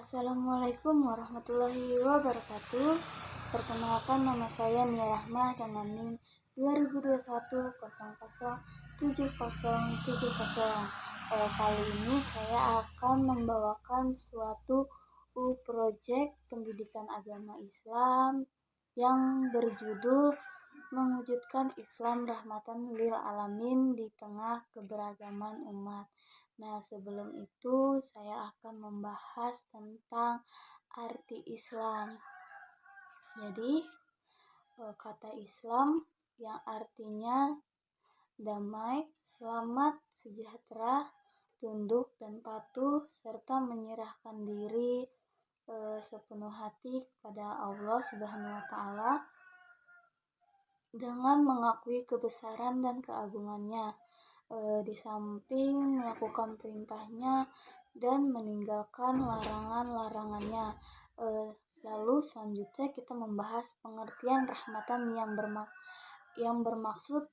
Assalamualaikum warahmatullahi wabarakatuh. Perkenalkan, nama saya Nia Rahma dengan NIM 2021007070. Kali ini saya akan membawakan suatu proyek pendidikan agama Islam yang berjudul mewujudkan Islam rahmatan lil alamin di tengah keberagaman umat. Nah, sebelum itu saya akan membahas tentang arti Islam. Jadi, kata Islam yang artinya damai, selamat, sejahtera, tunduk dan patuh, serta menyerahkan diri sepenuh hati kepada Allah Subhanahu wa Ta'ala dengan mengakui kebesaran dan keagungannya, di samping melakukan perintahnya dan meninggalkan larangan-larangannya. Lalu selanjutnya kita membahas pengertian rahmatan yang bermaksud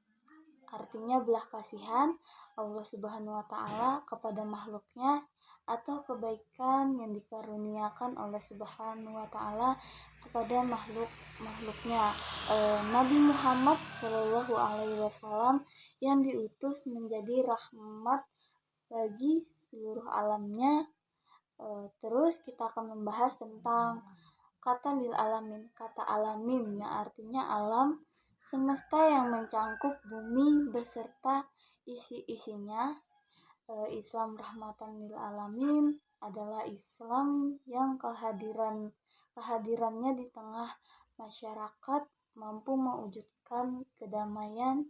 artinya belas kasihan Allah Subhanahu wa Ta'ala kepada makhluknya atau kebaikan yang dikaruniakan oleh Subhanahu wa Ta'ala kepada makhluknya. Nabi Muhammad Shallallahu Alaihi Wasallam yang diutus menjadi rahmat bagi seluruh alamnya. Terus kita akan membahas tentang kata lil alamin. Kata alamin yang artinya alam semesta yang mencangkup bumi beserta isi-isinya. Islam rahmatan lil alamin adalah Islam yang kehadirannya di tengah masyarakat mampu mewujudkan kedamaian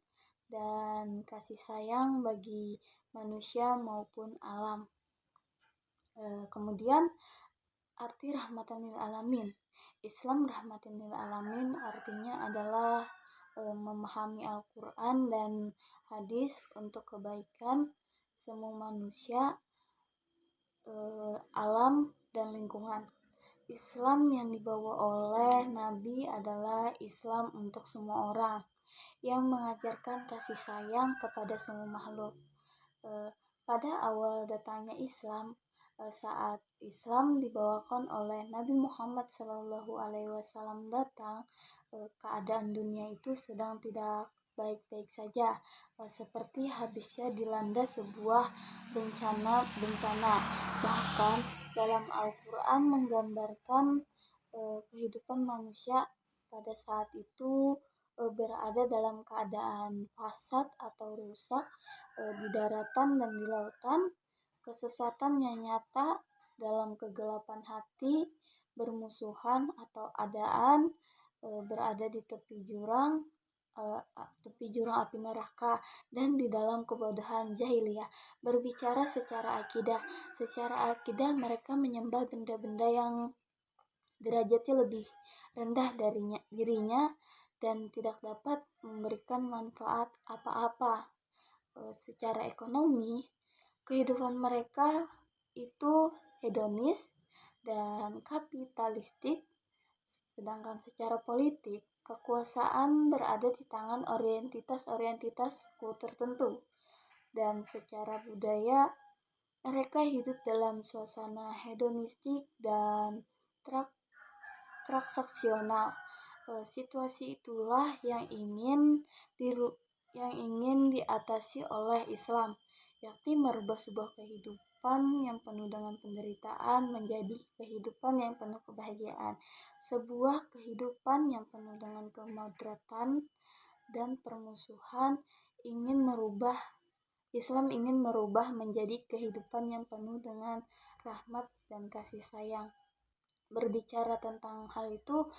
dan kasih sayang bagi manusia maupun alam. Kemudian arti rahmatan lil alamin. Islam rahmatan lil alamin artinya adalah memahami Al-Quran dan hadis untuk kebaikan semua manusia, alam dan lingkungan. Islam yang dibawa oleh Nabi adalah Islam untuk semua orang yang mengajarkan kasih sayang kepada semua makhluk. Pada awal datangnya Islam, saat Islam dibawakan oleh Nabi Muhammad SAW datang, keadaan dunia itu sedang tidak baik-baik saja, seperti habisnya dilanda sebuah bencana. Bahkan dalam Al-Quran menggambarkan kehidupan manusia pada saat itu berada dalam keadaan fasad atau rusak di daratan dan di lautan, kesesatan yang nyata dalam kegelapan hati, bermusuhan atau adaan berada di tepi jurang api neraka, dan di dalam kebodohan jahiliyah. Berbicara secara akidah mereka menyembah benda-benda yang derajatnya lebih rendah dari dirinya dan tidak dapat memberikan manfaat apa-apa. Secara ekonomi, kehidupan mereka itu hedonis dan kapitalistik, sedangkan secara politik, kekuasaan berada di tangan orientitas suku tertentu, dan secara budaya mereka hidup dalam suasana hedonistik dan transaksional. Situasi itulah yang ingin diatasi oleh Islam, yakni merubah sebuah kehidupan yang penuh dengan penderitaan menjadi kehidupan yang penuh kebahagiaan. Sebuah kehidupan yang penuh dengan kemadratan dan permusuhan Islam ingin merubah menjadi kehidupan yang penuh dengan rahmat dan kasih sayang. Berbicara tentang hal itu,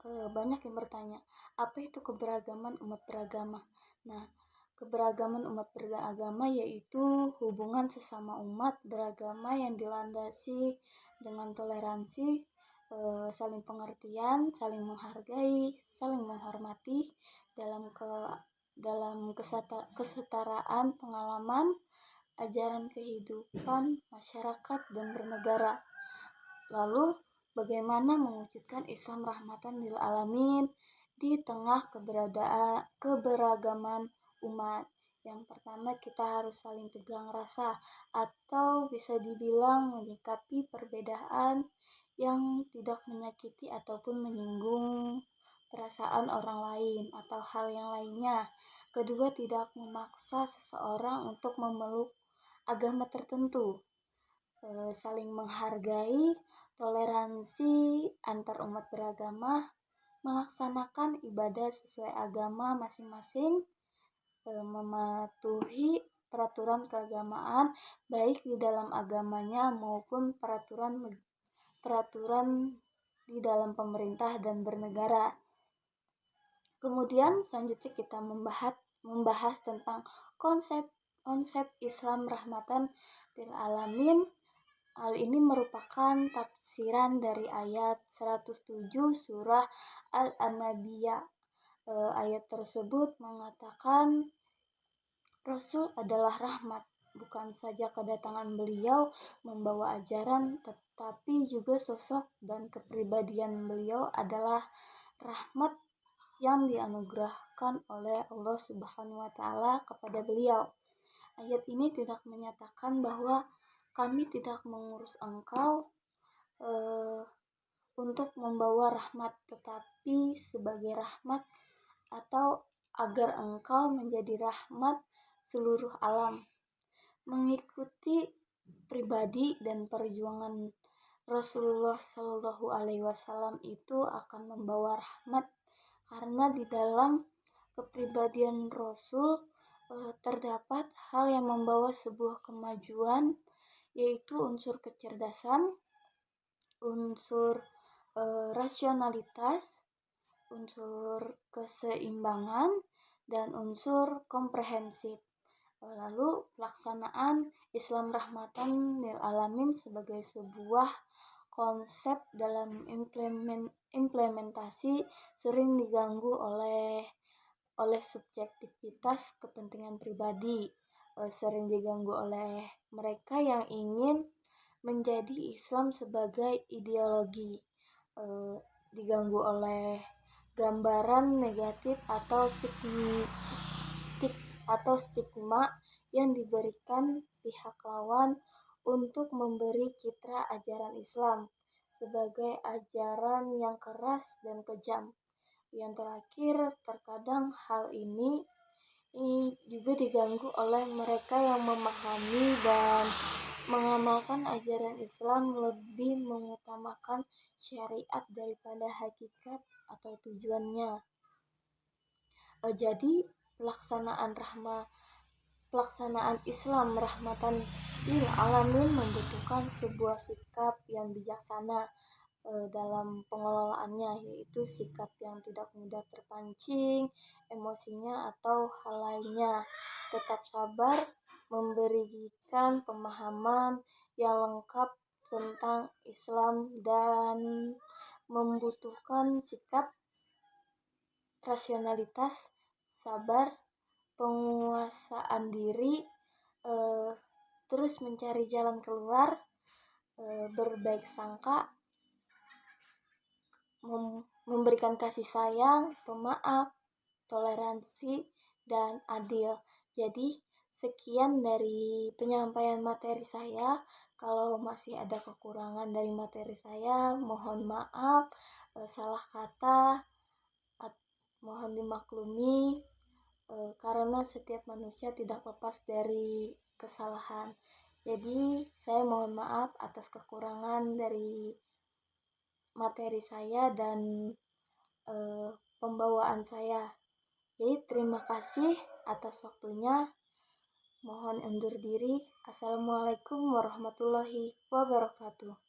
banyak yang bertanya, apa itu keberagaman umat beragama? Nah, keberagaman umat beragama yaitu hubungan sesama umat beragama yang dilandasi dengan toleransi, saling pengertian, saling menghargai, saling menghormati dalam kesetaraan pengalaman, ajaran kehidupan, masyarakat, dan bernegara. Lalu, bagaimana mewujudkan Islam rahmatan lil alamin di tengah keberagaman umat? Yang pertama, kita harus saling tegang rasa, atau bisa dibilang menyikapi perbedaan yang tidak menyakiti ataupun menyinggung perasaan orang lain atau hal yang lainnya. Kedua, tidak memaksa seseorang untuk memeluk agama tertentu. Saling menghargai, toleransi antar umat beragama, melaksanakan ibadah sesuai agama masing-masing, mematuhi peraturan keagamaan baik di dalam agamanya maupun peraturan di dalam pemerintah dan bernegara. Kemudian selanjutnya kita membahas tentang konsep Islam rahmatan lil alamin. Hal ini merupakan tafsiran dari ayat 107 surah Al-Anbiya. Ayat tersebut mengatakan Rasul adalah rahmat. Bukan saja kedatangan beliau membawa ajaran, tetapi juga sosok dan kepribadian beliau adalah rahmat yang dianugerahkan oleh Allah Subhanahu wa taala kepada beliau. Ayat ini tidak menyatakan bahwa kami tidak mengurus engkau untuk membawa rahmat, tetapi sebagai rahmat atau agar engkau menjadi rahmat seluruh alam. Mengikuti pribadi dan perjuangan Rasulullah Shallallahu Alaihi Wasallam itu akan membawa rahmat, karena di dalam kepribadian Rasul terdapat hal yang membawa sebuah kemajuan, yaitu unsur kecerdasan, unsur rasionalitas, unsur keseimbangan, dan unsur komprehensif. Lalu pelaksanaan Islam rahmatan lil alamin sebagai sebuah konsep dalam implementasi sering diganggu oleh subjektivitas kepentingan pribadi, sering diganggu oleh mereka yang ingin menjadi Islam sebagai ideologi, diganggu oleh gambaran negatif atau stigma yang diberikan pihak lawan untuk memberi citra ajaran Islam sebagai ajaran yang keras dan kejam. Yang terakhir, terkadang hal ini juga diganggu oleh mereka yang memahami dan mengamalkan ajaran Islam lebih mengutamakan syariat daripada hakikat atau tujuannya. Jadi pelaksanaan Islam rahmatan lil alamin membutuhkan sebuah sikap yang bijaksana dalam pengelolaannya, yaitu sikap yang tidak mudah terpancing emosinya atau hal lainnya, tetap sabar, memberikan pemahaman yang lengkap tentang Islam, dan membutuhkan sikap rasionalitas, sabar, penguasaan diri, terus mencari jalan keluar, berbaik sangka, memberikan kasih sayang, pemaaf, toleransi, dan adil. Jadi sekian dari penyampaian materi saya. Kalau masih ada kekurangan dari materi saya, mohon maaf. Salah kata mohon dimaklumi, karena setiap manusia tidak lepas dari kesalahan. Jadi saya mohon maaf atas kekurangan dari materi saya dan pembawaan saya. Jadi terima kasih atas waktunya. Mohon undur diri. Assalamualaikum warahmatullahi wabarakatuh.